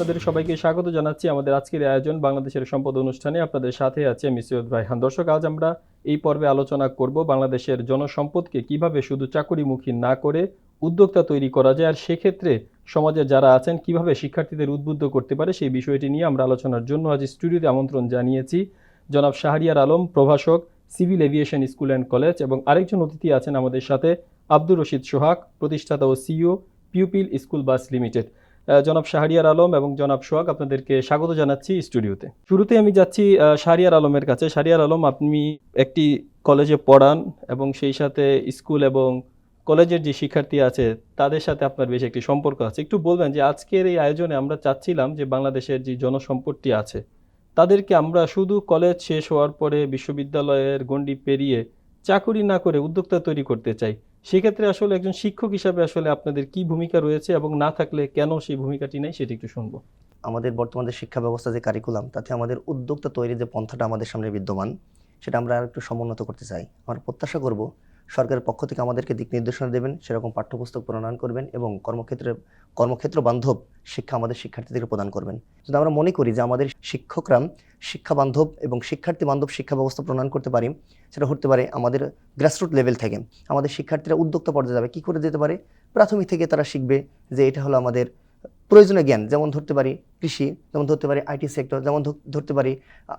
আপনাদের সবাইকে স্বাগত জানাচ্ছি আমাদের আজকের আয়োজন বাংলাদেশের সম্পদ অনুষ্ঠানে। আপনাদের সাথে আছে আমি সৈয়দ রায়হান। দর্শক, আজ আমরা এই পর্বে আলোচনা করব বাংলাদেশের জনসম্পদকে কিভাবে শুধু চাকরিমুখী না করে উদ্যোক্তা তৈরি করা যায়, আর সেক্ষেত্রে সমাজের যারা আছেন কিভাবে শিক্ষার্থীদের উদ্বুদ্ধ করতে পারে সেই বিষয়টি নিয়ে আমরা আলোচনার জন্য আজ স্টুডিওতে আমন্ত্রণ জানিয়েছি জনাব শাহরিয়ার আলম, প্রভাষক, civil aviation school and college, এবং আরেকজন অতিথি আছেন আমাদের সাথে আব্দুর রশিদ সোহাগ, প্রতিষ্ঠাতা ও CEO, pupil school bus limited. জনাব শাহরিয়ার আলম এবং জনাব সোহাগ, আপনাদেরকে স্বাগত জানাচ্ছি স্টুডিওতে। শুরুতে আমি যাচ্ছি শাহরিয়ার আলমের কাছে। শাহরিয়ার আলম, আপনি একটি কলেজে পড়ান এবং সেই সাথে স্কুল এবং কলেজের যে শিক্ষার্থী আছে তাদের সাথে আপনার বেশ একটি সম্পর্ক আছে। একটু বলবেন যে আজকের এই আয়োজনে আমরা চাচ্ছিলাম যে বাংলাদেশের যে জনসম্পদটি আছে তাদেরকে আমরা শুধু কলেজ শেষ হওয়ার পরে বিশ্ববিদ্যালয়ের গণ্ডি পেরিয়ে চাকুরি না করে উদ্যোক্তা তৈরি করতে চাই। সেক্ষেত্রে আসলে একজন শিক্ষক হিসাবে আসলে আপনাদের কি ভূমিকা রয়েছে এবং না থাকলে কেন সেই ভূমিকাটি নেই সেটি একটু শুনবো। আমাদের বর্তমানে শিক্ষা ব্যবস্থা যে কারিকুলাম, তাতে আমাদের উদ্যোক্তা তৈরির যে পন্থাটা আমাদের সামনে বিদ্যমান, সেটা আমরা আর একটু সমুন্নত করতে চাই। আমরা প্রত্যাশা করব সরকারের পক্ষ থেকে আমাদেরকে দিক নির্দেশনা দেবেন, সেরকম পাঠ্যপুস্তক প্রণয়ন করবেন এবং কর্মক্ষেত্র বান্ধব শিক্ষা আমাদের শিক্ষার্থীদেরকে প্রদান করবেন। যদি আমরা মনে করি যে আমাদের শিক্ষকরা শিক্ষা বান্ধব এবং শিক্ষার্থী বান্ধব শিক্ষা ব্যবস্থা প্রণয়ন করতে পারি, সেটা হতে পারে আমাদের গ্রাসরুট লেভেল থেকে। আমাদের শিক্ষার্থীরা উদ্যোক্তা পর্যায়ে যাবে, কী করে যেতে পারে? প্রাথমিক থেকে তারা শিখবে যে এটা হলো আমাদের প্রয়োজনীয় জ্ঞান, যেমন ধরতে পারি কৃষি, যেমন ধরতে পারি আইটি সেক্টর, যেমন ধরতে পারি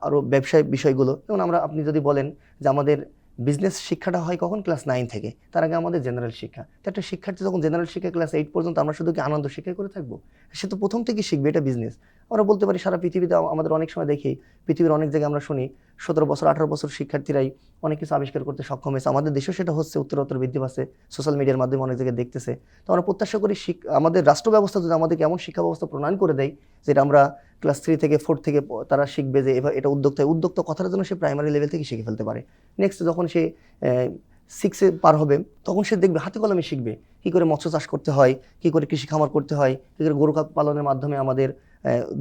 আরও ব্যবসায় বিষয়গুলো। যেমন আপনি যদি বলেন যে আমাদের বিজনেস শিক্ষাটা হয় কখন? ক্লাস 9 থেকে। তার আগে আমাদের জেনারেল শিক্ষা। তো একটা শিক্ষার্থী যখন জেনারেল শিক্ষা ক্লাস 8 পর্যন্ত আমরা শুধু কি আনন্দ শিক্ষা করে থাকবো? সে তো প্রথম থেকে শিখবে এটা বিজনেস। আমরা বলতে পারি সারা পৃথিবীতে আমাদের অনেক সময় দেখি, পৃথিবীর অনেক জায়গায় আমরা শুনি 17 বছর 18 বছর শিক্ষার্থীরাই অনেক কিছু আবিষ্কার করতে সক্ষম হয়েছে। আমাদের দেশেও সেটা হচ্ছে, উত্তরোত্তর বৃদ্ধি পাচ্ছে, সোশ্যাল মিডিয়ার মাধ্যমে অনেক জায়গায় দেখতেছে। তো আমরা প্রত্যাশা করি আমাদের রাষ্ট্র ব্যবস্থা যদি আমাদেরকে এমন শিক্ষা ব্যবস্থা প্রণয়ন করে দেয় যেটা আমরা ক্লাস 3 থেকে 4 থেকে তারা শিখবে যে এটা উদ্যোক্তা কথার জন্য সে প্রাইমারি লেভেল থেকে শিখে ফেলতে পারে। নেক্সট যখন সে 6-এ পার হবে তখন সে দেখবে হাতে কলমে শিখবে কী করে মৎস্য চাষ করতে হয়, কী করে কৃষি খামার করতে হয়, কী করে গরু পালনের মাধ্যমে আমাদের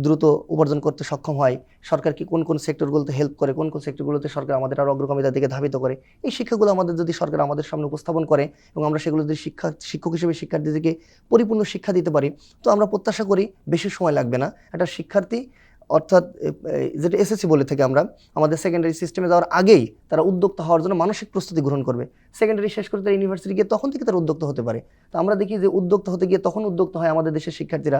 দ্রুত উপার্জন করতে সক্ষম হয়, সরকার কি কোন কোন সেক্টরগুলোতে হেল্প করে, কোন কোন সেক্টরগুলোতে সরকার আমাদের আরও অগ্রগামিতার দিকে ধাবিত করে। এই শিক্ষাগুলো আমাদের যদি সরকার আমাদের সামনে উপস্থাপন করে এবং আমরা সেগুলো যদি শিক্ষক হিসেবে শিক্ষার্থীদেরকে পরিপূর্ণ শিক্ষা দিতে পারি, তো আমরা প্রত্যাশা করি বেশি সময় লাগবে না একটা শিক্ষার্থী, অর্থাৎ যেটা এসএসসি বলে থাকি আমরা, আমাদের সেকেন্ডারি সিস্টেমে যাওয়ার আগেই তারা উদ্যোক্তা হওয়ার জন্য মানসিক প্রস্তুতি গ্রহণ করবে। সেকেন্ডারি শেষ করে তারা ইউনিভার্সিটি গিয়ে তখন থেকে তারা উদ্যোক্তা হতে পারে। তো আমরা দেখি যে উদ্যোক্তা হতে গিয়ে তখন উদ্যোক্তা হয় আমাদের দেশের শিক্ষার্থীরা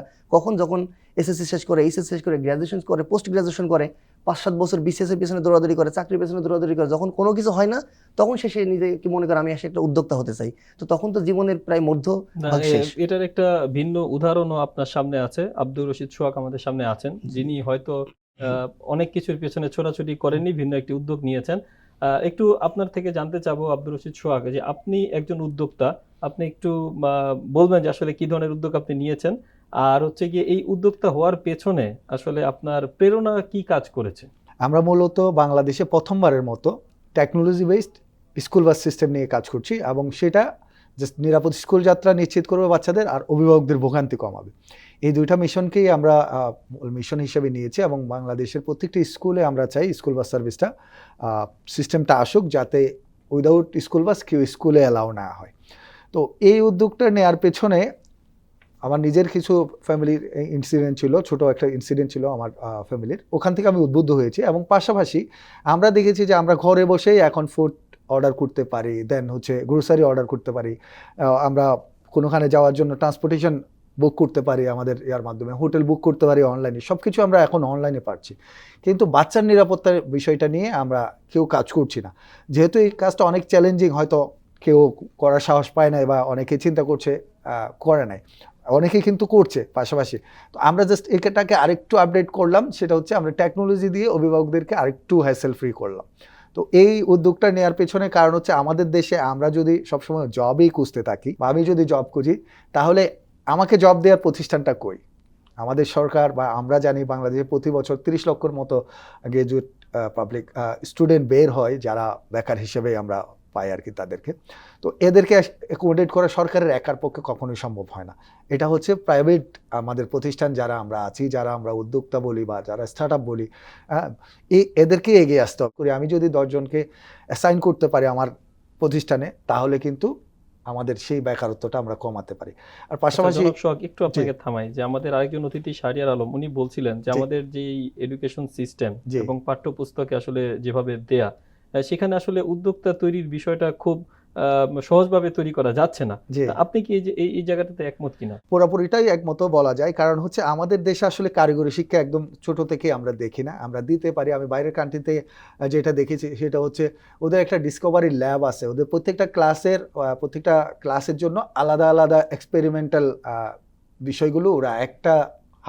যখন এসএসসি শেষ করে, এইচএসসি শেষ করে, গ্র্যাজুয়েশন করে, পোস্ট গ্র্যাজুয়েশন করে, 5-7 বছর বিসিএসের পেছনে দৌড়াদৌড়ি করে, চাকরির পেছনে দৌড়াদৌড়ি করে, যখন কোনো কিছু হয় না তখন সে নিজেকে মনে করে আমি এসে একটা উদ্যোক্তা হতে চাই। তো তখন তো জীবনের প্রায় মধ্যভাগ শেষ। এটার একটা ভিন্ন উদাহরণও আপনার সামনে আছে। আব্দুর রশিদ সোহাগ আমাদের সামনে আছেন, যিনি হয়তো অনেক কিছুর পেছনে ছোটাছুটি করেননি, ভিন্ন একটি উদ্যোগ নিয়েছেন। একটু আপনার থেকে জানতে চাবো আব্দুর রশিদ সোহাগ, যে আপনি একজন উদ্যোক্তা, আপনি একটু বলবেন যে আসলে কি ধরনের উদ্যোগ আপনি নিয়েছেন, আর হচ্ছে গিয়ে এই উদ্যোক্তা হওয়ার পেছনে আসলে আপনার প্রেরণা কি কাজ করেছে? আমরা মূলত বাংলাদেশে প্রথমবারের মতো technology based school bus system নিয়ে কাজ করছি এবং সেটা জাস্ট নিরাপদ স্কুল যাত্রা নিশ্চিত করবে বাচ্চাদের আর অভিভাবকদের ভোগান্তি কমাবে। এই দুইটা মিশনকেই আমরা মিশন হিসেবে নিয়েছি এবং বাংলাদেশের প্রত্যেকটি স্কুলে আমরা চাই স্কুল বাস সার্ভিসটা সিস্টেমটা আসুক, যাতে উইদাউট স্কুল বাস কেউ স্কুলে অ্যালাউ না হয়। তো এই উদ্যোগটা নেওয়ার পেছনে আমার নিজের কিছু ফ্যামিলির ইনসিডেন্ট ছিল, ছোট একটা ইনসিডেন্ট ছিল আমার ফ্যামিলির, ওখান থেকে আমি উদ্বুদ্ধ হয়েছি। এবং পাশাপাশি আমরা দেখেছি যে আমরা ঘরে বসেই এখন ফুড অর্ডার করতে পারি, দেন গ্রোসারি অর্ডার করতে পারি, আমরা কোনোখানে যাওয়ার জন্য ট্রান্সপোর্টেশন বুক করতে পারি আমাদের ইয়ার মাধ্যমে, হোটেল বুক করতে পারি অনলাইনে, সব কিছু আমরা এখন অনলাইনে পারছি। কিন্তু বাচ্চার নিরাপত্তার বিষয়টা নিয়ে আমরা কেউ কাজ করছি না। যেহেতু এই কাজটা অনেক চ্যালেঞ্জিং, হয়তো কেউ করার সাহস পায় না বা অনেকে চিন্তা করছে করে নাই, অনেকেই কিন্তু করছে পাশাপাশি। তো আমরা জাস্ট এটাকে আরেকটু আপডেট করলাম, সেটা হচ্ছে আমরা টেকনোলজি দিয়ে অভিভাবকদেরকে আরেকটু হ্যাসেল ফ্রি করলাম। তো এই উদ্যোগটা নেওয়ার পেছনে কারণ হচ্ছে আমাদের দেশে আমরা যদি সবসময় জবই খুঁজতে থাকি বা আমি যদি জব খুঁজি, তাহলে আমাকে জব দেওয়ার প্রতিষ্ঠানটা কই? আমাদের সরকার বা আমরা জানি বাংলাদেশে প্রতি বছর 30 লক্ষর মতো গ্রাজুয়েট পাবলিক স্টুডেন্ট বের হয়, যারা বেকার হিসেবে আমরা পাই আর কি তাদেরকে। তো এদেরকে অ্যাকোমোডেট করা সরকারের একার পক্ষে কখনোই সম্ভব হয় না। এটা হচ্ছে প্রাইভেট আমাদের প্রতিষ্ঠান যারা আমরা আছি, যারা আমরা উদ্যোক্তা বলি বা যারা স্টার্ট আপ বলি, এদেরকে এগিয়ে আসতে হবে। আমি যদি 10 জনকে অ্যাসাইন করতে পারি আমার প্রতিষ্ঠানে, তাহলে কিন্তু আমাদের সেই বেকারত্বটা আমরা কমাতে পারি। আর আচ্ছা, পাশাপাশি জনাব সোহাগ, একটু আপনাকে থামাই যে আমাদের আরেকজন অতিথি শাহরিয়ার আলম উনি বলছিলেন যে জি। আমাদের যে এডুকেশন সিস্টেম জি। এবং পাঠ্যপুস্তকে আসলে যেভাবে দেয়া সেখানে আসলে উদ্যোক্তা তৈরির বিষয়টা খুব সহজভাবে তৈরি করা যাচ্ছে না। যে তা আপনি কি এই যে এই জায়গাটাতে একমত কিনা? পুরোপুরিটাই একমত বলা যায়, কারণ হচ্ছে আমাদের দেশে আসলে কারিগরি শিক্ষা একদম ছোট থেকে আমরা দেখি না, আমরা দিতে পারি। আমি বাইরের কান্ট্রিতে যেটা দেখেছি সেটা হচ্ছে ওদের একটা ডিসকভারি ল্যাব আছে, ওদের প্রত্যেকটা ক্লাসের জন্য আলাদা আলাদা এক্সপেরিমেন্টাল বিষয়গুলো ওরা একটা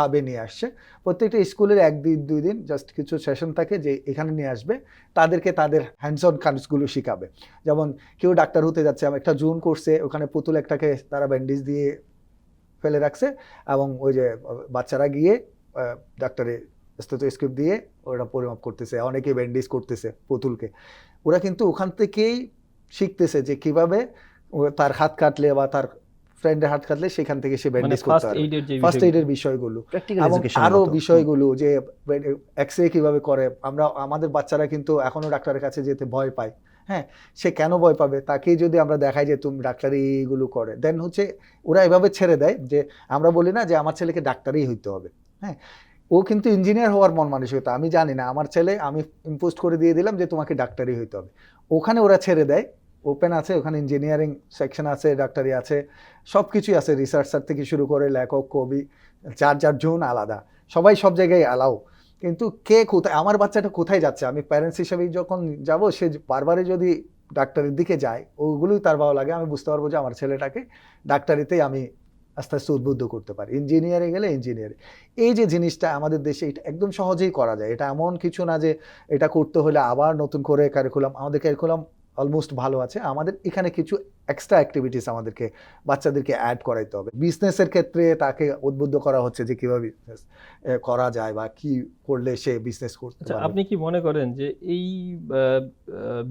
হাবে নিয়ে আসছে। প্রত্যেকটা স্কুলের 1-2 দিন জাস্ট কিছু সেশন থাকে যে এখানে নিয়ে আসবে, তাদেরকে তাদের হ্যান্ডস অন কাজগুলো শিখাবে। যেমন কেউ ডাক্তার হতে যাচ্ছে, আমি একটা জুন করছে, ওখানে পুতুল একটাকে তারা ব্যান্ডেজ দিয়ে ফেলে রাখছে এবং ওই যে বাচ্চারা গিয়ে ডাক্তারে স্টেথোস্কোপ দিয়ে ওরা পরিমাপ করতেছে, অনেকে ব্যান্ডেজ করতেছে পুতুলকে। ওরা কিন্তু ওখান থেকেই শিখতেছে যে কিভাবে তার হাত কাটলে বা তার ফ্রেন্ডের হাত কাটলে সেখান থেকে সে মানে ব্যান্ডেজ করতে ফার্স্ট পারবে, এইডের যে ফার্স্ট বিষয়গুলো। এইডের বিষয়গুলো প্র্যাকটিক্যাল এবং এডুকেশন আরো বিষয়গুলো যে এক্সরে কিভাবে করে। আমাদের বাচ্চারা কিন্তু এখনো ডাক্তারের কাছে যেতে ভয় পায়। হ্যাঁ, সে কেন ভয় পাবে? তাকেই যদি আমরা দেখাই যে তুমি ডাক্তারি এইগুলো করে, দেন হচ্ছে ওরা এভাবে ছেড়ে দেয় যে আমরা বলি না যে আমার ছেলেকে ডাক্তারই হইতে হবে। হ্যাঁ, ও কিন্তু ইঞ্জিনিয়ার হওয়ার মন মানসিকতা, আমি জানি না, আমার ছেলে আমি ইম্পোস্ট করে দিয়ে দিলাম যে তোমাকে ডাক্তারই হইতে হবে। ওখানে ওরা ছেড়ে দেয়, ওপেন আছে, ওখানে ইঞ্জিনিয়ারিং সেকশন আছে, ডাক্তারি আছে, সব কিছুই আছে, রিসার্চার থেকে শুরু করে লেখক, কবি, যার জোন আলাদা, সবাই সব জায়গায় অ্যালাউ। কিন্তু কে কোথায়, আমার বাচ্চাটা কোথায় যাচ্ছে, আমি প্যারেন্টস হিসেবে যখন যাব, সে বারবারই যদি ডাক্তারের দিকে যায়, ওগুলোই তার ভালো লাগে, আমি বুঝতে পারবো যে আমার ছেলেটাকে ডাক্তারিতেই আমি আস্তে আস্তে উদ্বুদ্ধ করতে পারি, ইঞ্জিনিয়ারে গেলে ইঞ্জিনিয়ারিং। এই যে জিনিসটা আমাদের দেশে এটা একদম সহজেই করা যায়, এটা এমন কিছু না যে এটা করতে হলে আবার নতুন করে কারিকুলাম। আমাদের কারিকুলাম অলমোস্ট ভালো আছে, আমাদের এখানে কিছু এক্সট্রা অ্যাক্টিভিটিস আমাদেরকে বাচ্চাদেরকে অ্যাড করাইতে হবে। বিজনেসের ক্ষেত্রে তাকে উদ্বুদ্ধ করা হচ্ছে যে কিভাবে বিজনেস করা যায় বা কি করলে সে বিজনেস করতে আচ্ছা, পারবে। আপনি কি মনে করেন যে এই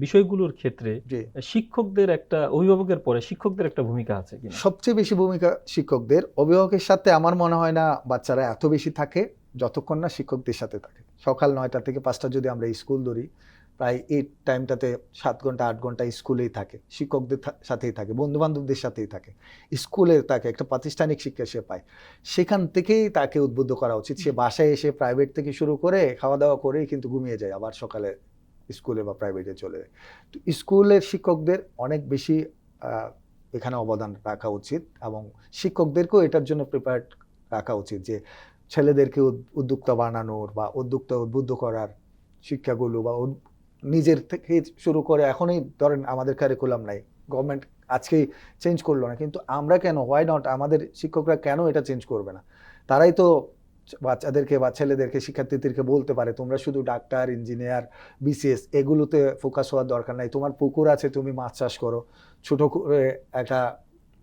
বিষয়গুলোর ক্ষেত্রে জি, শিক্ষকদের একটা, অভিভাবকের পরে শিক্ষকদের একটা ভূমিকা আছে কিনা? সবচেয়ে বেশি ভূমিকা শিক্ষকদের। অভিভাবকের সাথে আমার মনে হয় না বাচ্চারা এত বেশি থাকে যতক্ষণ না শিক্ষকদের সাথে থাকে। সকাল 9টা থেকে 5টা যদি আমরা স্কুল ধরি, প্রায় এই টাইমটাতে 7 ঘন্টা 8 ঘন্টা স্কুলেই থাকে, শিক্ষকদের সাথেই থাকে, বন্ধু বান্ধবদের সাথেই থাকে, স্কুলে তাকে একটা প্রাতিষ্ঠানিক শিক্ষা সে পায়। সেখান থেকেই তাকে উদ্বুদ্ধ করা উচিত। সে বাসায় এসে প্রাইভেট থেকে শুরু করে খাওয়া দাওয়া করেই কিন্তু ঘুমিয়ে যায়, আবার সকালে স্কুলে বা প্রাইভেটে চলে যায়। তো স্কুলের শিক্ষকদের অনেক বেশি এখানে অবদান রাখা উচিত এবং শিক্ষকদেরকেও এটার জন্য প্রিপেয়ার্ড রাখা উচিত যে ছেলেদেরকে উদ্যোক্তা বানানোর বা উদ্বুদ্ধ করার শিক্ষাগুলো বা নিজের থেকে শুরু করে। এখনই ধরেন আমাদের কারিকুলাম নাই, গভর্নমেন্ট আজকেই চেঞ্জ করলো না, কিন্তু আমরা কেন, হোয়াই নট, আমাদের শিক্ষকরা কেন এটা চেঞ্জ করবে না? তারাই তো বাচ্চাদেরকে বা ছেলেদেরকে, শিক্ষার্থীদেরকে বলতে পারে তোমরা শুধু ডাক্তার, ইঞ্জিনিয়ার, বিসিএস এগুলোতে ফোকাস হওয়ার দরকার নাই, তোমার পুকুর আছে, তুমি মাছ চাষ করো, ছোট করে একটা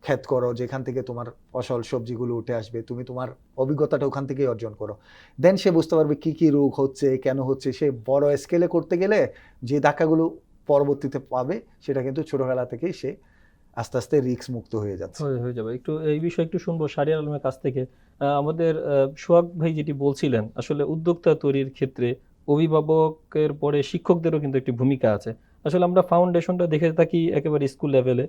ক্ষেত করো যেখান থেকে তোমার ফসল সবজিগুলো উঠে আসবে, তুমি তোমার অভিজ্ঞতাটা ওখান থেকেই অর্জন করো। দেন সে বুঝতে পারবে কি কি রোগ হচ্ছে, কেন হচ্ছে। সে বড় স্কেলে করতে গেলে যে ধাক্কাগুলো পরবর্তীতে পাবে সেটা কিন্তু ছোটবেলা থেকেই সে আস্তে আস্তে রিস্ক মুক্ত হয়ে যাচ্ছে। হয়ে যাবে। একটু এই বিষয়ে একটু শুনবো শাহরিয়ার আলমের কাছ থেকে। আমাদের সোহাগ ভাই যেটি বলছিলেন, আসলে উদ্যোক্তা তৈরির ক্ষেত্রে অভিভাবকের পরে শিক্ষকদেরও কিন্তু একটি ভূমিকা আছে। আসলে আমরা ফাউন্ডেশনটা দেখে থাকি একেবারে স্কুল লেভেলে,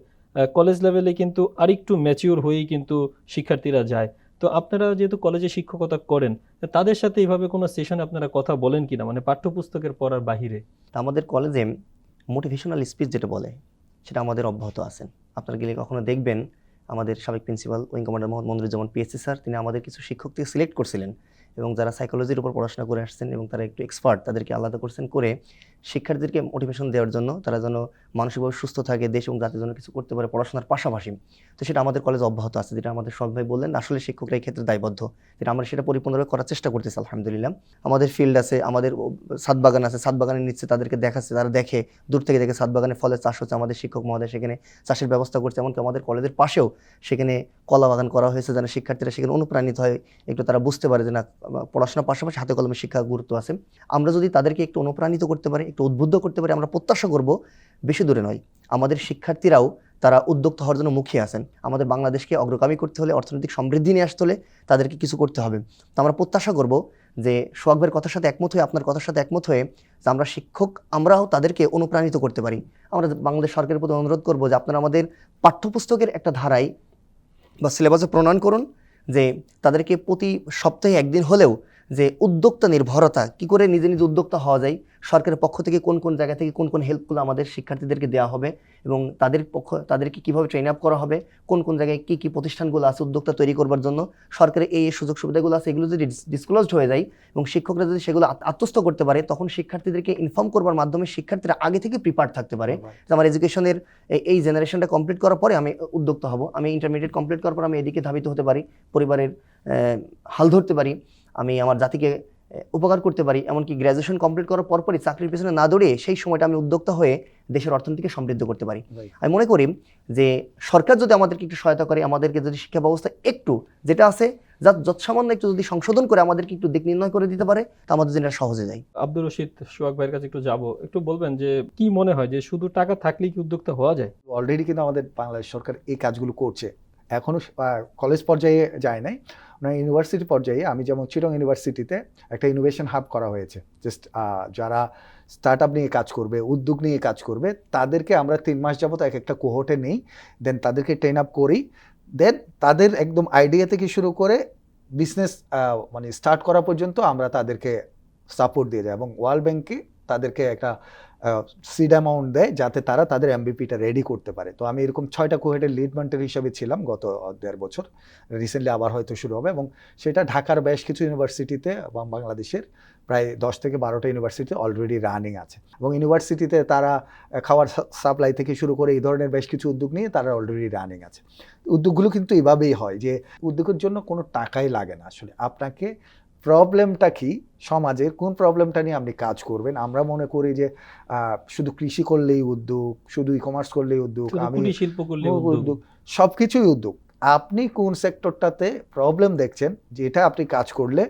কলেজ লেভেলে কিন্তু আরেকটু ম্যাচিওর হয়েই কিন্তু শিক্ষার্থীরা যায়। তো আপনারা যেহেতু কলেজে শিক্ষকতা করেন, তাদের সাথে এইভাবে কোনো সেশনে আপনারা কথা বলেন কিনা, মানে পাঠ্যপুস্তকের পড়ার বাহিরে? তা আমাদের কলেজে মোটিভেশনাল স্পিচ যেটা বলে সেটা আমাদের অব্যাহত আছেন। আপনারা গেলে কখনো দেখবেন আমাদের সাবেক principal wing commander Mohammad Moniruzzaman PSC sir, তিনি আমাদের কিছু শিক্ষক থেকে সিলেক্ট করছিলেন এবং যারা সাইকোলজির উপর পড়াশোনা করে আসছেন এবং তারা একটু এক্সপার্ট, তাদেরকে আলাদা করছেন করে শিক্ষার্থীদেরকে মোটিভেশন দেওয়ার জন্য, তারা যেন মানসিকভাবে সুস্থ থাকে, দেশ এবং জাতির জন্য কিছু করতে পারে পড়াশোনার পাশাপাশি। তো সেটা আমাদের কলেজে অব্যাহত আছে, যেটা আমাদের সব ভাই বললেন। আসলে শিক্ষকরা এই ক্ষেত্রে দায়বদ্ধ, যেটা আমরা সেটা পরিপূর্ণভাবে করার চেষ্টা করতেছি আলহামদুলিল্লাহ। আমাদের ফিল্ড আছে, আমাদের ছাদ বাগান আছে, ছাদ বাগানের নিচে তাদেরকে দেখাচ্ছে, তারা দেখে, দূর থেকে দেখে ছাদ বাগানে ফলের চাষ হচ্ছে, আমাদের শিক্ষক মহোদয় সেখানে চাষের ব্যবস্থা করছে। এমনকি আমাদের কলেজের পাশেও সেখানে কলা বাগান করা হয়েছে, যেন শিক্ষার্থীরা সেখানে অনুপ্রাণিত হয়, একটু তারা বুঝতে পারে যে না, পড়াশোনার পাশাপাশি হাতে কলমে শিক্ষার গুরুত্ব আছে। আমরা যদি তাদেরকে একটু অনুপ্রাণিত করতে পারি, একটু উদ্বুদ্ধ করতে পারি, আমরা প্রত্যাশা করব বেশি দূরে নয় আমাদের শিক্ষার্থীরাও তারা উদ্যোক্তা হওয়ার জন্য মুখিয়ে আছেন। আমাদের বাংলাদেশকে অগ্রগামী করতে হলে, অর্থনৈতিক সমৃদ্ধি নিয়ে আসতে হলে তাদেরকে কিছু করতে হবে। তো আমরা প্রত্যাশা করব যে সোহাগ ভাইয়ের কথার সাথে একমত হয়ে, আপনার কথার সাথে একমত হয়ে, যে আমরা শিক্ষক আমরাও তাদেরকে অনুপ্রাণিত করতে পারি। আমরা বাংলাদেশ সরকারের প্রতি অনুরোধ করবো যে আপনারা আমাদের পাঠ্যপুস্তকের একটা ধারায় বা সিলেবাসে প্রণয়ন করুন, যে তাদেরকে প্রতি সপ্তাহে একদিন হলেও যে উদ্যোক্তা নির্ভরতা, কি করে নিজে নিজে উদ্যোক্তা হওয়া যায়, সরকারের পক্ষ থেকে কোন কোন জায়গা থেকে কোন কোন হেল্পগুলো আমাদের শিক্ষার্থীদেরকে দেওয়া হবে, এবং তাদেরকে কীভাবে ট্রেন আপ করা হবে, কোন কোন জায়গায় কী কী প্রতিষ্ঠানগুলো আছে উদ্যোক্তা তৈরি করবার জন্য, সরকারের এই সুযোগ সুবিধাগুলো আছে, এগুলো যদি ডিসক্লোজড হয়ে যায় এবং শিক্ষকরা যদি সেগুলো আত্মস্থ করতে পারে, তখন শিক্ষার্থীদেরকে ইনফর্ম করবার মাধ্যমে শিক্ষার্থীরা আগে থেকে প্রিপার্ড থাকতে পারে যে আমার এডুকেশনের এই জেনারেশনটা কমপ্লিট করার পরে আমি উদ্যোক্তা হব, আমি ইন্টারমিডিয়েট কমপ্লিট করার পর আমি এদিকে ধাবিত হতে পারি, পরিবারের হাল ধরতে পারি, আমি আমার জাতিকে উপকার করতে পারি, এমনকি গ্র্যাজুয়েশন কমপ্লিট করার পরপরই চাকরির পেছনে না দৌড়িয়ে সেই সময়টা আমি উদ্যোক্তা হয়ে দেশের অর্থনীতিকে সমৃদ্ধ করতে পারি। আমি মনে করি যে সরকার যদি আমাদেরকে একটু সহায়তা করে, আমাদেরকে যদি শিক্ষা ব্যবস্থা একটু যেটা আছে যৎসামান্য একটু যদি সংশোধন করে আমাদেরকে একটু দিক নির্ণয় করে দিতে পারে, তা আমাদের জন্য সহজে যায়। আব্দুর রশিদ, সোহাগ ভাইয়ের কাছে একটু যাব, একটু বলবেন যে কি মনে হয় যে শুধু টাকা থাকলেই কি উদ্যোক্তা হওয়া যায়? অলরেডি কিন্তু আমাদের বাংলাদেশ সরকার এই কাজগুলো করছে, এখনও কলেজ পর্যায়ে যায় নাই, ইউনিভার্সিটি পর্যায়ে। আমি যেমন চিটং ইউনিভার্সিটিতে একটা ইনোভেশন হাব করা হয়েছে, জাস্ট যারা স্টার্ট আপ নিয়ে কাজ করবে, উদ্যোগ নিয়ে কাজ করবে, তাদেরকে আমরা 3 মাস যাবত একটা কোহোর্টে নেই, দেন তাদেরকে ট্রেন আপ করি, দেন তাদের একদম আইডিয়া থেকে শুরু করে বিজনেস মানে স্টার্ট করা পর্যন্ত আমরা তাদেরকে সাপোর্ট দিয়ে যাই, এবং ওয়ার্ল্ড ব্যাংকে তাদেরকে একটা সিড অ্যামাউন্ট দেয় যাতে তারা তাদের এমবিপিটা রেডি করতে পারে। তো আমি এরকম 6টা কোহেটের লিড মেন্টর হিসেবে ছিলাম গত 1.5 বছর, রিসেন্টলি আবার হয়তো শুরু হবে, এবং সেটা ঢাকার বেশ কিছু ইউনিভার্সিটিতে এবং বাংলাদেশের প্রায় 10 থেকে 12টা ইউনিভার্সিটিতে অলরেডি রানিং আছে, এবং ইউনিভার্সিটিতে তারা খাবার সাপ্লাই থেকে শুরু করে এই ধরনের বেশ কিছু উদ্যোগ নিয়ে তারা অলরেডি রানিং আছে। উদ্যোগগুলো কিন্তু এভাবেই হয় যে উদ্যোগের জন্য কোনো টাকাই লাগে না, আসলে আপনাকে প্রবলেমটা কি, সমাজের কোন প্রবলেমটা নিয়ে আপনি কাজ করবেন। আমরা মনে করি যে শুধু কৃষি করলেই উদ্যোগ, শুধু ই কমার্স করলেই উদ্যোগ, আমি শিল্প করলেই উদ্যোগ, সব কিছুই উদ্যোগ। আপনি কোন সেক্টরটাতে প্রবলেম দেখছেন, যেটা আপনি কাজ করলে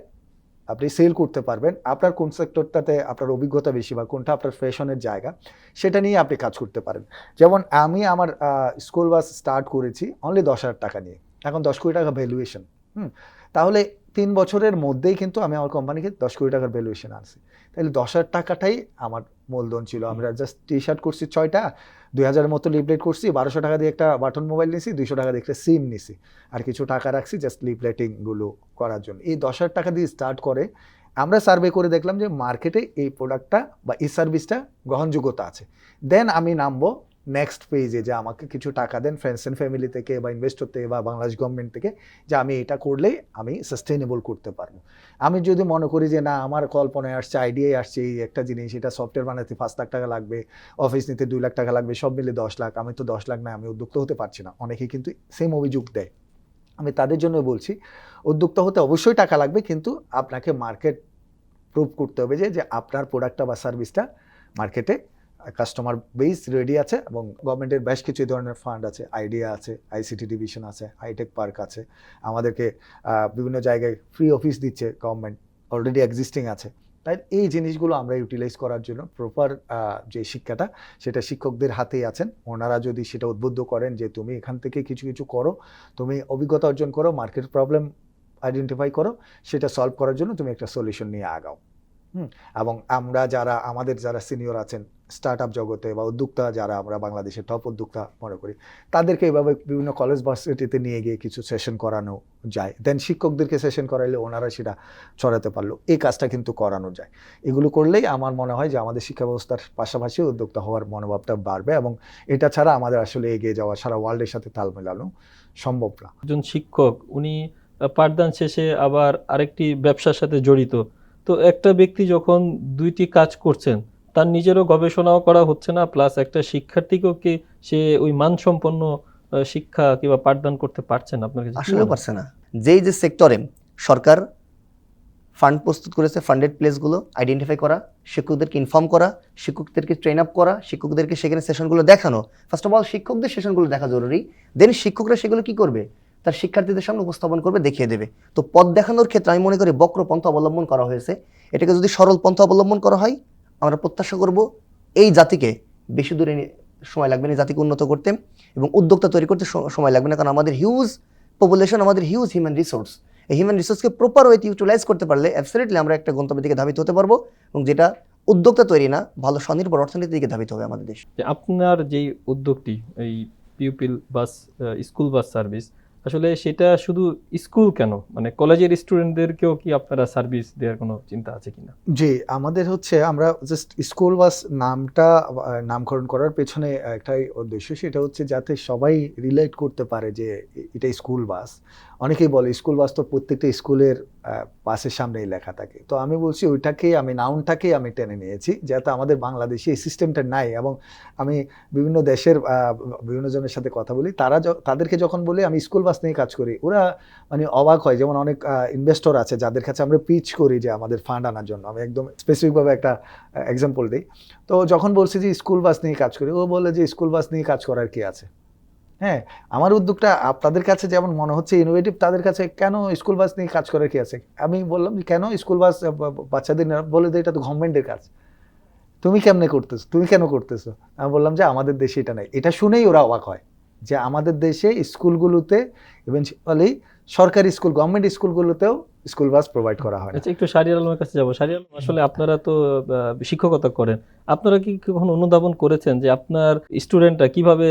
আপনি সেল করতে পারবেন, আপনার কোন সেক্টরটাতে আপনার অভিজ্ঞতা বেশি বা কোনটা আপনার ফ্যাশনের জায়গা, সেটা নিয়ে আপনি কাজ করতে পারেন। যেমন আমি আমার স্কুল বাস স্টার্ট করেছি অনলি 10,000 টাকা নিয়ে, এখন 10 কোটি টাকা ভ্যালুয়েশন। তাহলে 3 বছরের মধ্যেই কিন্তু আমি আমার কোম্পানিকে 10 কোটি টাকার ভ্যালুয়েশন আনছি। তাহলে 10,000 টাকাটাই আমার মূলধন ছিল। আমরা জাস্ট টি শার্ট করছি 6টা, 2,000 মতো লিফলেট করছি, 1200 টাকা দিয়ে একটা বাটন মোবাইল নিছি, 200 টাকা দিয়ে একটা সিম নিছি, আর কিছু টাকা রাখছি জাস্ট লিফলেটিংগুলো করার জন্য। এই 10,000 টাকা দিয়ে স্টার্ট করে আমরা সার্ভে করে দেখলাম যে মার্কেটে এই প্রোডাক্টটা বা এই সার্ভিসটা গ্রহণযোগ্যতা আছে। দেন আমি নামবো নেক্সট পেজে, যে আমাকে কিছু টাকা দেন ফ্রেন্ডস অ্যান্ড ফ্যামিলি থেকে বা ইনভেস্টর থেকে বা বাংলাদেশ গভর্নমেন্ট থেকে, যে আমি এটা করলেই আমি সাস্টেইনেবল করতে পারবো। আমি যদি মনে করি যে না, আমার কল্পনায় আসছে, আইডিয়ায় আসছে এই একটা জিনিস, এটা সফটওয়্যার বানাতে 5 লাখ টাকা লাগবে, অফিস নিতে 2 লাখ টাকা লাগবে, সব মিলে 10 লাখ, আমি তো 10 লাখ না, আমি উদ্যোক্তা হতে পারছি না। অনেকেই কিন্তু সেম অভিযোগ দেয়। আমি তাদের জন্য বলছি, উদ্যোক্তা হতে অবশ্যই টাকা লাগবে, কিন্তু আপনাকে মার্কেট প্রুভ করতে হবে যে আপনার প্রোডাক্টটা বা সার্ভিসটা মার্কেটে কাস্টমার বেস রেডি আছে, এবং গভর্নমেন্টের বেশ কিছু ধরনের ফান্ড আছে, আইডিয়া আছে, আইসিটি ডিভিশন আছে, হাইটেক পার্ক আছে, আমাদেরকে বিভিন্ন জায়গায় ফ্রি অফিস দিচ্ছে গভর্নমেন্ট, অলরেডি এক্সিস্টিং আছে। তাই এই জিনিসগুলো আমরা ইউটিলাইজ করার জন্য প্রপার যে শিক্ষাটা, সেটা শিক্ষকদের হাতেই আছেন। ওনারা যদি সেটা উদ্বুদ্ধ করেন যে তুমি এখান থেকে কিছু কিছু করো, তুমি অভিজ্ঞতা অর্জন করো, মার্কেট প্রবলেম আইডেন্টিফাই করো, সেটা সলভ করার জন্য তুমি একটা সলিউশন নিয়ে আগাও। এবং আমরা আমাদের যারা সিনিয়র আছেন স্টার্ট আপ জগতে বা উদ্যোক্তা, যারা আমরা বাংলাদেশের টপ উদ্যোক্তা মনে করি, তাদেরকে এভাবে বিভিন্ন কলেজ ভার্সিটিতে নিয়ে গিয়ে কিছু সেশন করানো যায়। দেন শিক্ষকদেরকে সেশন করাইলে ওনারা সেটা ছড়াতে পারলো, এই কাজটা কিন্তু করানো যায়। এগুলো করলেই আমার মনে হয় যে আমাদের শিক্ষা ব্যবস্থার পাশাপাশি উদ্যোক্তা হওয়ার মনোভাবটা বাড়বে, এবং এটা ছাড়া আমাদের আসলে এগিয়ে যাওয়া, সারা ওয়ার্ল্ডের সাথে তাল মেলানো সম্ভব না। একজন শিক্ষক উনি পাঠদান শেষে আবার আরেকটি ব্যবসার সাথে জড়িত, তো একটা ব্যক্তি যখন 2টি কাজ করছেন, তার নিজেরও গবেষণাও করা হচ্ছে না, প্লাস একটা শিক্ষার্থীকেও কি সে ওই মানসম্পন্ন শিক্ষা কিংবা পাঠদান করতে পারছে না? আপনার কাছে আসলে পারছে না। যেই যে সেক্টরে সরকার ফান্ড প্রস্তুত করেছে, ফান্ডেড প্লেসগুলো আইডেন্টিফাই করা, শিক্ষকদেরকে ইনফর্ম করা, শিক্ষকদেরকে ট্রেন আপ করা, শিক্ষকদেরকে সেখানে সেশনগুলো দেখানো। ফার্স্ট অফ অল শিক্ষকদের সেশনগুলো দেখা জরুরি, দেন শিক্ষকরা সেগুলো কি করবে, তার শিক্ষার্থীদের সামনে উপস্থাপন করবে, দেখিয়ে দেবে। তো পথ দেখানোর ক্ষেত্রে আমি মনে করি বক্র পন্থা অবলম্বন করা হয়েছে। এটাকে যদি সরল পন্থা অবলম্বন করা হয়, আমরা প্রত্যাশা করব এই জাতিকে বেশি দূরে সময় লাগবে না, জাতিকে উন্নত করতে এবং উদ্যোক্তা তৈরি করতে সময় লাগবে না। কারণ আমাদের হিউজ পপুলেশন, আমাদের হিউজ হিউম্যান রিসোর্স, এই হিউম্যান রিসোর্সকে প্রপার ওয়েতে ইউটিলাইজ করতে পারলে অ্যাবসলিউটলি আমরা একটা গন্তব্যের দিকে ধাবিত হতে পারবো, এবং যেটা উদ্যোক্তা তৈরি না, ভালো স্বনির্ভর অর্থনীতির দিকে ধাবিত হবে আমাদের দেশ। যে আপনার যেই উদ্যোগটি এই পিউপিল বাস স্কুল বাস সার্ভিস, আসলে সেটা শুধু স্কুল কেন, মানে কলেজের স্টুডেন্টদেরকেও কি আপনারা সার্ভিস দেওয়ার কোনো চিন্তা আছে কিনা? জি, আমাদের হচ্ছে আমরা জাস্ট স্কুল বাস নামটা নামকরণ করার পেছনে একটাই উদ্দেশ্য, সেটা হচ্ছে যাতে সবাই রিলেট করতে পারে যে এটা স্কুল বাস। অনেকেই বলে স্কুল বাস তো প্রত্যেকটা স্কুলের বাসের সামনেই লেখা থাকে, তো আমি বলছি ওইটাকে আমি নাউনটাকেই আমি টেনে নিয়েছি, যাতে আমাদের বাংলাদেশে এই সিস্টেমটা নাই। এবং আমি বিভিন্ন দেশের বিভিন্ন জনের সাথে কথা বলি, তাদেরকে যখন বলি আমি স্কুল বাস নিয়ে কাজ করি, ওরা মানে অবাক হয়। যেমন অনেক ইনভেস্টর আছে যাদের কাছে আমরা পিচ করি যে আমাদের ফান্ড আনার জন্য, আমি একদম স্পেসিফিকভাবে একটা এক্সাম্পল দিই। তো যখন বলছি যে স্কুল বাস নিয়ে কাজ করি, ও বলে যে স্কুল বাস নিয়ে কাজ করার কি আছে। হ্যাঁ, আমার উদ্যোগটা আপনাদের কাছে যেমন মনে হচ্ছে ইনোভেটিভ, তাদের কাছে কেন স্কুল বাস নিয়ে কাজ করার কি আছে। আমি বললাম যে কেন স্কুল বাস বাচ্চাদের বলে যে এটা তো গভর্নমেন্টের কাজ, তুমি কেমনে করতেছো, তুমি কেন করতেছো। আমি বললাম যে আমাদের দেশে এটা নাই। এটা শুনেই ওরা অবাক হয় যে আমাদের দেশে স্কুলগুলোতে ইভেনচুয়ালি সরকারি স্কুল, গভর্নমেন্ট স্কুলগুলোতেও স্কুল বাস প্রোভাইড করা হয় না। আচ্ছা, একটু শাহরিয়ার আলমের কাছে যাবো। শাহরিয়ার আলম, আসলে আপনারা তো শিক্ষকতা করেন, আপনারা কি কখনো অনুধাবন করেছেন যে আপনার স্টুডেন্টরা কিভাবে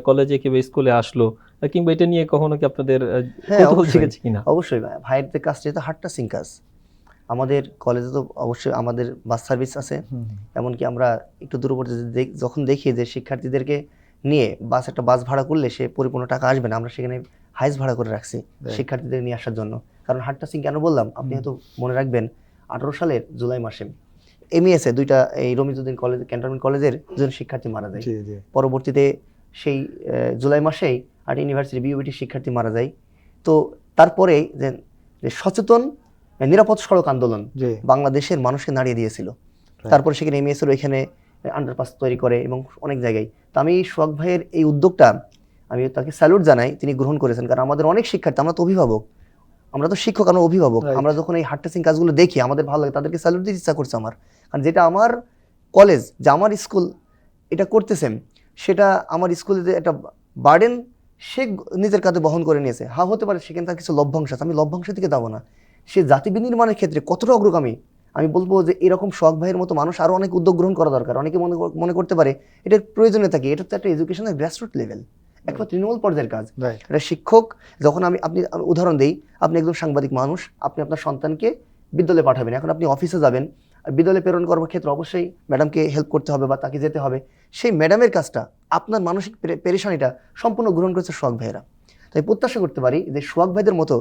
কলেজে কিংবা স্কুলে আসলো, কিংবা এটা নিয়ে কখনো কি আপনাদের হ্যাঁ, কৌতূহল অবশ্যই। জেগেছে কিনা? অবশ্যই ভাইয়ের কাজটা তো হার্ট টাচিং কাজ। আমাদের কলেজে তো অবশ্যই আমাদের বাস সার্ভিস আছে, এমনকি আমরা একটু দূরবর্তী যখন দেখি যে শিক্ষার্থীদেরকে নিয়ে একটা বাস ভাড়া করলে সে পরিপূর্ণ টাকা আসবে না, আমরা সেখানে হাইস ভাড়া করে রাখছি শিক্ষার্থীদের নিয়ে আসার জন্য। কারণ হার্ট টাচিং কেন বললাম, আপনি হয়তো মনে রাখবেন 18 সালের জুলাই মাসে এমইএসে দুইটা এই রমিজউদ্দিন কলেজ, ক্যান্টনমেন্ট কলেজের দুজন শিক্ষার্থী মারা যায়। পরবর্তীতে সেই জুলাই মাসেই আর্ট ইউনিভার্সিটি বিউবিটি শিক্ষার্থী মারা যায়। তো তারপরে যে সচেতন নিরাপদ সড়ক আন্দোলন বাংলাদেশের মানুষকে নাড়িয়ে দিয়েছিল। তারপরে সেখানে এমএস এর ওইখানে আন্ডারপাস তৈরি করে এবং অনেক জায়গায়। তো আমি সোহাগ ভাইয়ের এই উদ্যোগটা আমি তাকে স্যালুট জানাই, তিনি গ্রহণ করেছেন। কারণ আমাদের অনেক শিক্ষার্থী, আমরা তো অভিভাবক, আমরা তো শিক্ষক, আমরা অভিভাবক, আমরা যখন এই হার্ট টাচিং কাজগুলো দেখি আমাদের ভালো লাগে, তাদেরকে স্যালুট দিতে ইচ্ছা করছে আমার। কারণ যেটা আমার কলেজ, যে আমার স্কুল এটা করতেছেন, সেটা আমার স্কুলে যে একটা বার্ডেন সে নিজের কাঁধে বহন করে নিয়েছে। হতে পারে সেখানে তার কিছু লভ্যাংশ আছে, আমি লভ্যাংশের দিকে যাবো না। সে জাতি বিনির্মাণের ক্ষেত্রে কতটা অগ্রগামী, আমি বলবো যে এরকম সোহাগ ভাইয়ের মতো মানুষ আরো অনেক উদ্যোগ গ্রহণ করা দরকার। অনেকে মনে করতে পারে এটার প্রয়োজনীয়তা কি, এটা তো একটা এডুকেশনের গ্রাসরুট লেভেল, একটা তৃণমূল পর্যায়ের কাজ। এটা শিক্ষক যখন আপনি উদাহরণ দেই, আপনি একজন সাংবাদিক মানুষ, আপনি আপনার সন্তানকে বিদ্যালয়ে পাঠাবেন, এখন আপনি অফিসে যাবেন, বিদ্যালয়ে প্রেরণ করার ক্ষেত্রে অবশ্যই ম্যাডামকে হেল্প করতে হবে বা তাকে যেতে হবে। সেই ম্যাডামের কাজটা, আপনার মানসিক পেরেশানিটা সম্পূর্ণ গ্রহণ করেছে সোহাগ ভাইয়েরা। তাই প্রত্যাশা করতে পারি যে সোহাগ ভাইদের মতো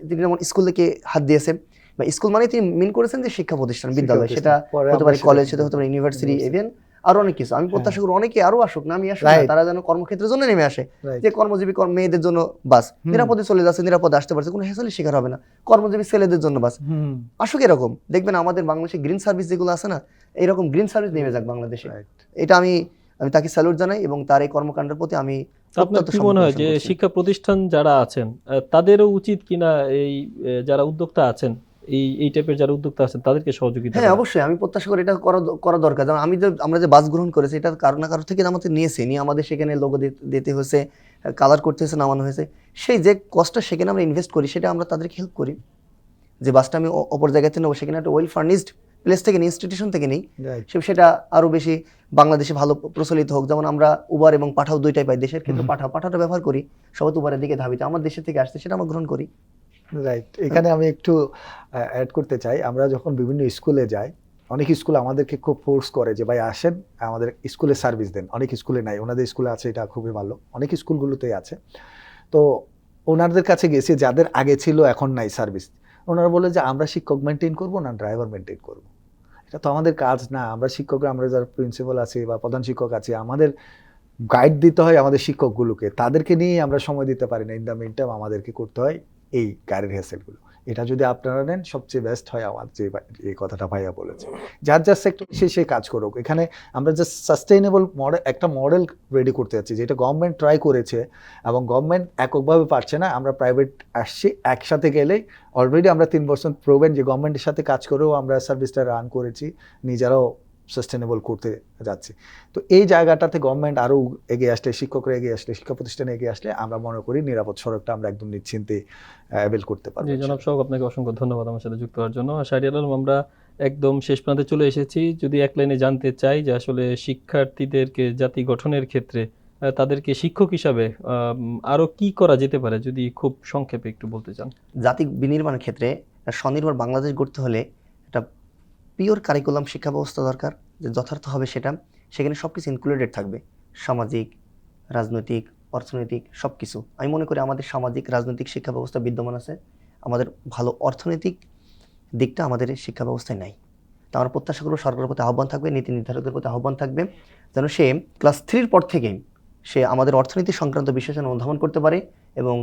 তিনি যেমন স্কুল থেকে হাত দিয়েছে, বা স্কুল মানে তিনি মিন করেছেন যে শিক্ষা প্রতিষ্ঠান, বিদ্যালয়, সেটা হতে পারে কলেজ, সেটা হতে পারে ইউনিভার্সিটি, ইভেন আরো অনেক কিছু। আমি প্রত্যাশা করি অনেকে আরো আসুক, না আমি আসুক না, তারা যেন কর্মক্ষেত্রের জন্য নেমে আসে। যে কর্মজীবী মেয়েদের জন্য বাস নিরাপদে চলে যাচ্ছে, নিরাপদে আসতে পারছে, কোনো হেসালের শিকার হবে না। কর্মজীবী ছেলেদের জন্য বাস আসুক, এরকম দেখবেন আমাদের বাংলাদেশে গ্রিন সার্ভিস যেগুলো আছে না, এরকম গ্রিন সার্ভিস নেমে যাক বাংলাদেশে। এটা আমি তাকে স্যালুট জানাই এবং তার এই কর্মকাণ্ডের প্রতি আমি। আপনার কি মনে হয় যে শিক্ষা প্রতিষ্ঠান যারা আছেন তাদেরও উচিত কিনা এই যারা উদ্যোক্তা আছেন, এই টাইপের যারা উদ্যোক্তা আছেন তাদেরকে সহযোগিতা? হ্যাঁ, অবশ্যই আমি প্রত্যাশা করি এটা করা দরকার। যেমন আমরা যে বাস গ্রহণ করেছি, এটা কারো না কারো থেকে আমাদের নিয়ে আমাদের সেখানে লোগো দিতে হয়েছে, কালার করতে হয়েছে, নামানো হয়েছে। সেই যে কষ্টটা সেখানে আমরা ইনভেস্ট করি, সেটা আমরা তাদেরকে হেল্প করি। যে বাসটা আমি অপর জায়গা থেকে নেবো, সেখানে একটা ওয়েল ফার্নিশড প্লেস থেকে নিই, ইনস্টিটিউশন থেকে নেই, সেটা আরো বেশি বাংলাদেশে ভালো প্রচলিত হোক। যেমন আমরা উবার এবং পাঠাও দুইটাই পাই, দেশের ক্ষেত্রে পাঠাওটা ব্যবহার করি, সবাই উবারের দিকে ধাবিত, আমার দেশের থেকে আসছে সেটা আমরা গ্রহণ করি। রাইট, এখানে আমি একটু অ্যাড করতে চাই। আমরা যখন বিভিন্ন স্কুলে যাই, অনেক স্কুল আমাদেরকে খুব ফোর্স করে যে ভাই আসেন আমাদের স্কুলে সার্ভিস দেন। অনেক স্কুলে নাই, ওনাদের স্কুলে আছে, এটা খুবই ভালো, অনেক স্কুলগুলোতেই আছে। তো ওনাদের কাছে গেছি যাদের আগে ছিল এখন নাই সার্ভিস, ওনারা বলে যে আমরা শিক্ষক মেনটেন করবো না ড্রাইভার মেনটেন করবো। এটা তো আমাদের কাজ না। আমরা শিক্ষকরা, আমরা যারা প্রিন্সিপাল আছি বা প্রধান শিক্ষক আছি, আমাদের গাইড দিতে হয় আমাদের শিক্ষকগুলোকে, তাদেরকে নিয়ে আমরা সময় দিতে পারি না। ইন দ্য মিন টাইম আমাদেরকে করতে হয় এই গাড়ির হ্যাসেলগুলো। এটা যদি আপনারা নেন সবচেয়ে বেস্ট হয়। আমার যে এই কথাটা ভাইয়া বলেছে, যার যার সেক্টর সে কাজ করুক। এখানে আমরা জাস্ট সাস্টেইনেবল একটা মডেল রেডি করতে যাচ্ছি, যেটা গভর্নমেন্ট ট্রাই করেছে এবং গভর্নমেন্ট এককভাবে পারছে না। আমরা প্রাইভেট আসছি, একসাথে গেলেই অলরেডি আমরা 3 বছর প্রুভেন যে গভর্নমেন্টের সাথে কাজ করেও আমরা সার্ভিসটা রান করেছি, নিজেরাও সাস্টেনেবল করতে যাচ্ছি। তো এই জায়গাটাতে গভর্নমেন্ট আরও এগিয়ে আসলে, শিক্ষকরা এগিয়ে আসলে, শিক্ষা প্রতিষ্ঠানে এগিয়ে আসলে আমরা মনে করি নিরাপদ সড়কটা আমরা একদম নিশ্চিন্তে অ্যাভেল করতে পারবো। জি জনাব সোহাগ, আপনাকে অসংখ্য ধন্যবাদ আমার সাথে যুক্ত হওয়ার জন্য। শাহরিয়ার আলম, আমরা একদম শেষ প্রান্তে চলে এসেছি। যদি এক লাইনে জানতে চাই যে আসলে শিক্ষার্থীদেরকে জাতি গঠনের ক্ষেত্রে তাদেরকে শিক্ষক হিসাবে আরো কি করা যেতে পারে, যদি খুব সংক্ষেপে একটু বলতে চান। জাতি বিনির্মাণের ক্ষেত্রে একটা স্বনির্ভর বাংলাদেশ গড়তে হলে একটা পিওর কারিকুলাম শিক্ষা ব্যবস্থা দরকার, যে যথার্থ হবে সেটা। সেখানে সব কিছু ইনক্লুডেড থাকবে, সামাজিক, রাজনৈতিক, অর্থনৈতিক সব কিছু। আমি মনে করি আমাদের সামাজিক রাজনৈতিক শিক্ষা ব্যবস্থা বিদ্যমান আছে, আমাদের ভালো অর্থনৈতিক দিকটা আমাদের শিক্ষা ব্যবস্থায় নাই। তো আমরা প্রত্যাশা করব সরকারের প্রতি আহ্বান থাকবে, নীতি নির্ধারকদের প্রতি আহ্বান থাকবে, যেন সে ক্লাস 3-র পর থেকে সে আমাদের অর্থনীতি সংক্রান্ত বিষয় যেন অনুধাবন করতে পারে, এবং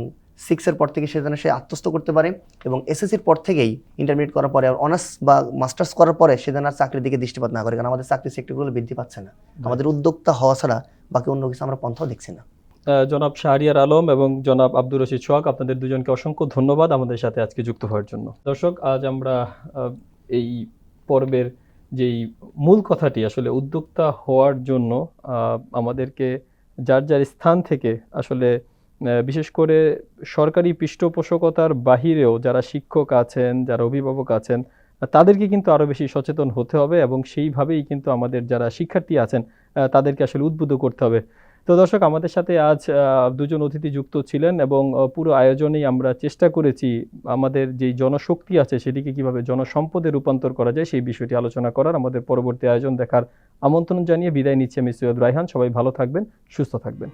6-এর পর থেকে সে যেন সে আত্মস্থ করতে পারে, এবং এসএসসির পর থেকেই ইন্টারমিডিয়েট করার পরে আর অনার্স বা মাস্টার্স করার পরে সে যেন আর চাকরির দিকে দৃষ্টিপাত না করে, কারণ আমাদের চাকরির সেক্টরগুলো বৃদ্ধি পাচ্ছে না। আমাদের উদ্যোক্তা হওয়া ছাড়া বাকি অন্য কিছু আমরা পন্থাও দেখছি না। জনাব শাহরিয়ার আলম এবং জনাব আব্দুর রশিদ সোহাগ, আপনাদের দুজনকে অসংখ্য ধন্যবাদ আমাদের সাথে আজকে যুক্ত হওয়ার জন্য। দর্শক, আজ আমরা এই পর্বের যেই মূল কথাটি, আসলে উদ্যোক্তা হওয়ার জন্য আমাদেরকে যার যার স্থান থেকে আসলে বিশেষ করে সরকারি পৃষ্ঠপোষকতার বাহিরেও যারা শিক্ষক আছেন, যারা অভিভাবক আছেন, তাদেরকে কিন্তু আরও বেশি সচেতন হতে হবে, এবং সেইভাবেই কিন্তু আমাদের যারা শিক্ষার্থী আছেন তাদেরকে আসলে উদ্বুদ্ধ করতে হবে। তো দর্শক, আমাদের সাথে আজ দুজন অতিথি যুক্ত ছিলেন, এবং পুরো আয়োজনেই আমরা চেষ্টা করেছি আমাদের যেই জনশক্তি আছে সেটিকে কিভাবে জনসম্পদে রূপান্তর করা যায় সেই বিষয়টি আলোচনা করার। আমাদের পরবর্তী আয়োজন দেখার আমন্ত্রণ জানিয়ে বিদায় নিচ্ছি আমি সৈয়দ রায়হান। সবাই ভালো থাকবেন, সুস্থ থাকবেন।